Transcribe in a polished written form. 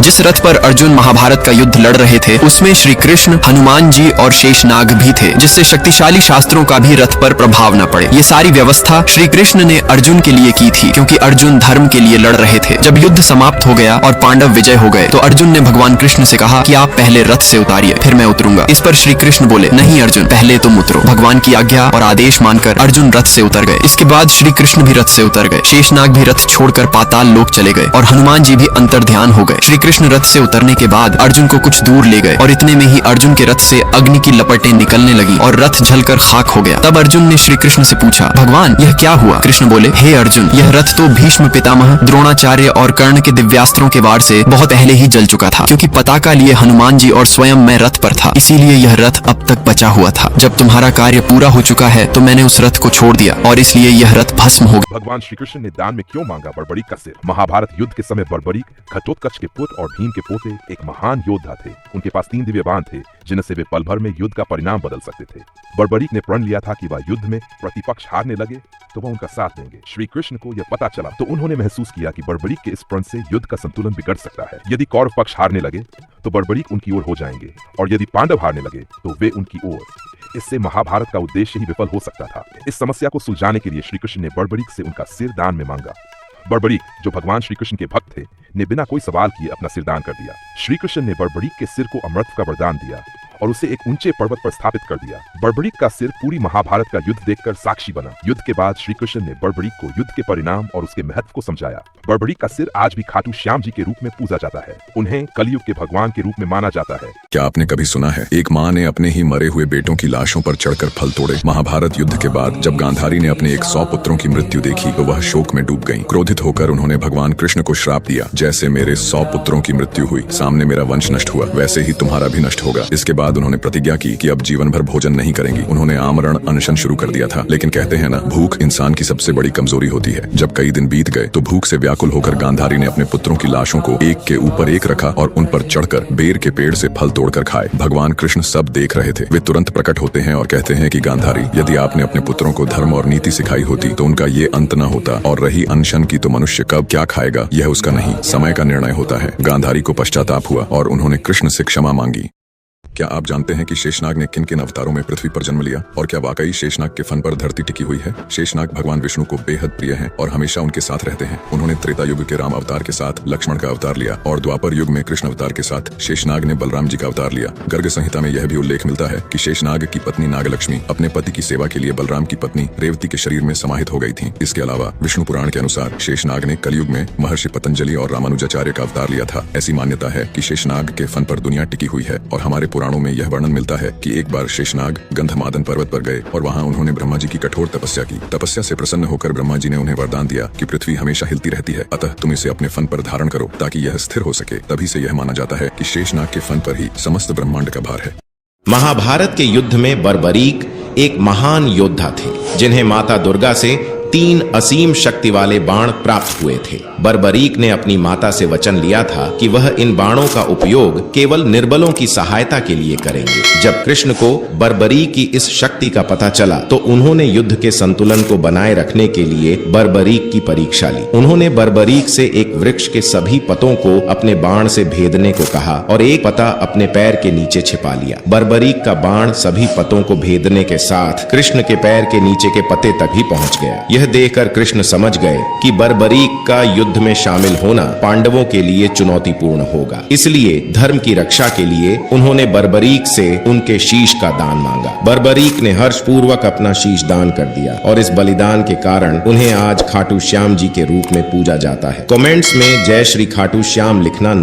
जिस रथ पर अर्जुन महाभारत का युद्ध लड़ रहे थे उसमें श्री कृष्ण, हनुमान जी और शेषनाग भी थे, जिससे शक्तिशाली शास्त्रों का भी रथ पर प्रभाव न पड़े। ये सारी व्यवस्था श्री कृष्ण ने अर्जुन के लिए की थी, क्योंकि अर्जुन धर्म के लिए लड़ रहे थे। जब युद्ध समाप्त हो गया और पांडव विजय हो गए तो अर्जुन ने भगवान कृष्ण से कहा कि आप पहले रथ से उतारिए, फिर मैं उतरूंगा। इस पर श्री कृष्ण बोले, नहीं अर्जुन, पहले तुम उतरो। भगवान की आज्ञा और आदेश मानकर अर्जुन रथ से उतर गए। इसके बाद श्री कृष्ण भी रथ से उतर गए। शेषनाग भी रथ छोड़कर पाताल लोक चले गए और हनुमान जी भी अंतर्ध्यान हो गए। श्री कृष्ण रथ से उतरने के बाद अर्जुन को कुछ दूर ले गए और इतने में ही अर्जुन के रथ से अग्नि की लपटें निकलने लगी और रथ जलकर खाक हो गया। तब अर्जुन ने श्री कृष्ण से पूछा, भगवान यह क्या हुआ? कृष्ण बोले, हे अर्जुन, यह रथ तो भीष्म पितामह, द्रोणाचार्य और कर्ण के दिव्यास्त्रों के वार से बहुत पहले ही जल चुका था। क्योंकि पताका लिए हनुमान जी और स्वयं मैं रथ पर था, इसीलिए यह रथ अब तक बचा हुआ था। जब तुम्हारा कार्य पूरा हो चुका है तो मैंने उस रथ को छोड़ दिया और इसलिए यह रथ भस्म हो गया। भगवान श्री कृष्ण ने दान में क्यों मांगा बर्बरीक का सिर? महाभारत युद्ध के समय बर्बरीक घटोत्कच के पुत्र और भीम के पोते एक महान योद्धा थे। उनके पास 3 दिव्य बाण थे जिनसे वे पल भर में युद्ध का परिणाम बदल सकते थे। बर्बरीक ने प्रण लिया था कि वह युद्ध में प्रतिपक्ष हारने लगे तो वह उनका साथ देंगे। श्री कृष्ण को यह पता चला तो उन्होंने महसूस किया कि बर्बरीक के इस प्रण से युद्ध का संतुलन बिगड़ सकता है। यदि कौरव पक्ष हारने लगे तो बर्बरीक उनकी ओर हो जाएंगे और यदि पांडव हारने लगे तो वे उनकी ओर। इससे महाभारत का उद्देश्य ही विफल हो सकता था। इस समस्या को सुलझाने के लिए श्री कृष्ण ने बर्बरीक से उनका सिर दान में मांगा। बर्बरीक, जो भगवान श्री कृष्ण के भक्त थे, ने बिना कोई सवाल किए अपना सिर दान कर दिया। श्री कृष्ण ने बर्बरीक के सिर को अमृत का वरदान दिया और उसे एक ऊंचे पर्वत पर स्थापित कर दिया। बर्बरीक का सिर पूरी महाभारत का युद्ध देखकर साक्षी बना। युद्ध के बाद श्री कृष्ण ने बर्बरीक को युद्ध के परिणाम और उसके महत्व को समझाया। बर्बरीक का सिर आज भी खाटू श्याम जी के रूप में पूजा जाता है। उन्हें कलयुग के भगवान के रूप में माना जाता है। क्या आपने कभी सुना है एक माँ ने अपने ही मरे हुए बेटों की लाशों पर चढ़कर फल तोड़े? महाभारत युद्ध के बाद जब गांधारी ने अपने 100 पुत्रों की मृत्यु देखी तो वह शोक में डूब गईं। क्रोधित होकर उन्होंने भगवान कृष्ण को श्राप दिया, जैसे मेरे 100 पुत्रों की मृत्यु हुई, सामने मेरा वंश नष्ट हुआ, वैसे ही तुम्हारा भी नष्ट होगा। इसके बाद उन्होंने प्रतिज्ञा की कि अब जीवन भर भोजन नहीं करेंगी। उन्होंने आमरण अनशन शुरू कर दिया था। लेकिन कहते हैं ना, भूख इंसान की सबसे बड़ी कमजोरी होती है। जब कई दिन बीत गए तो भूख से व्याकुल होकर गांधारी ने अपने पुत्रों की लाशों को एक के ऊपर एक रखा और उन पर चढ़कर बेर के पेड़ से फल तोड़कर खाए। भगवान कृष्ण सब देख रहे थे। वे तुरंत प्रकट होते हैं और कहते हैं कि गांधारी, यदि आपने अपने पुत्रों को धर्म और नीति सिखाई होती तो उनका ये अंत न होता। और रही अनशन की, तो मनुष्य कब क्या खाएगा यह उसका नहीं, समय का निर्णय होता है। गांधारी को पश्चाताप हुआ और उन्होंने कृष्ण से क्षमा मांगी। क्या आप जानते हैं कि शेषनाग ने किन किन अवतारों में पृथ्वी पर जन्म लिया? और क्या वाकई शेषनाग के फन पर धरती टिकी हुई है? शेषनाग भगवान विष्णु को बेहद प्रिय हैं और हमेशा उनके साथ रहते हैं। उन्होंने त्रेता युग के राम अवतार के साथ लक्ष्मण का अवतार लिया और द्वापर युग में कृष्ण अवतार के साथ शेषनाग ने बलराम जी का अवतार लिया। गर्ग संहिता में यह भी उल्लेख मिलता है कि शेषनाग की पत्नी नागलक्ष्मी अपने पति की सेवा के लिए बलराम की पत्नी रेवती के शरीर में समाहित हो गई थी। इसके अलावा विष्णु पुराण के अनुसार शेषनाग ने कलयुग में महर्षि पतंजलि और रामानुजाचार्य का अवतार लिया था। ऐसी मान्यता है कि शेषनाग के फन पर दुनिया टिकी हुई है और हमारे पुराणों में यह वर्णन मिलता है कि एक बार शेषनाग गंधमादन पर्वत पर गए और वहां उन्होंने ब्रह्मा जी की कठोर तपस्या की। तपस्या से प्रसन्न होकर ब्रह्मा जी ने उन्हें वरदान दिया कि पृथ्वी हमेशा हिलती रहती है, अतः तुम इसे अपने फन पर धारण करो ताकि यह स्थिर हो सके। तभी से यह माना जाता है कि शेषनाग के फन पर ही समस्त ब्रह्मांड का भार है। महाभारत के युद्ध में बर्बरीक एक महान योद्धा थे, जिन्हें माता दुर्गा से 3 असीम शक्ति वाले बाण प्राप्त हुए थे। बर्बरीक ने अपनी माता से वचन लिया था कि वह इन बाणों का उपयोग केवल निर्बलों की सहायता के लिए करेंगे। जब कृष्ण को बर्बरीक की इस शक्ति का पता चला तो उन्होंने युद्ध के संतुलन को बनाए रखने के लिए बर्बरीक की परीक्षा ली। उन्होंने बर्बरीक से एक वृक्ष के सभी पत्तों को अपने बाण से भेदने को कहा और एक पत्ता अपने पैर के नीचे छिपा लिया। बर्बरीक का बाण सभी पत्तों को भेदने के साथ कृष्ण के पैर के नीचे के पत्ते तक ही पहुंच गया। यह देखकर कृष्ण समझ गए कि बर्बरीक का युद्ध में शामिल होना पांडवों के लिए चुनौतीपूर्ण होगा। इसलिए धर्म की रक्षा के लिए उन्होंने बर्बरीक से उनके शीश का दान मांगा। बर्बरीक ने हर्षपूर्वक अपना शीश दान कर दिया और इस बलिदान के कारण उन्हें आज खाटू श्याम जी के रूप में पूजा जाता है। कमेंट्स में जय श्री खाटू श्याम लिखना